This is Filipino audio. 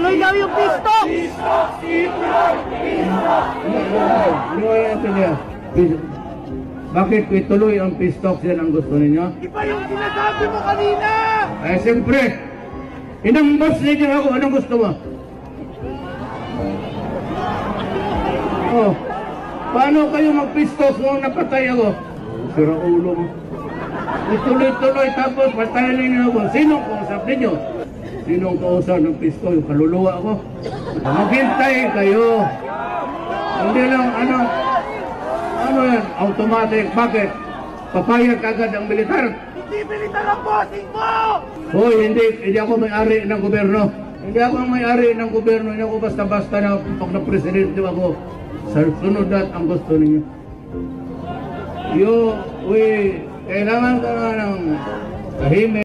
Ituloy daw yung pisto! Ano yan niya? Bakit ituloy ang pistok yan ang gusto ninyo? Iba yung sinasabi mo kanina! Eh siyempre, inambas ninyo ako, anong gusto mo? Oh, paano kayo magpistok nung napatay ako? Sira ulo mo. Ituloy-tuloy tapos patayin ninyo ako. Sinong kausap ninyo? Sinong kausap ng pisto? Yung kaluluwa ako? Maghintay kayo. Hindi lang ano yan, automatic. Bakit? Papayag agad ang militar. Hindi militar ang bossing mo! Hoy, hindi ako may-ari ng gobyerno. Hindi ako may-ari ng gobyerno. Hindi ako basta-basta na pag na-presidente ako. Sa sunod at ang gusto ninyo. Kailangan ka nga ng tahimik.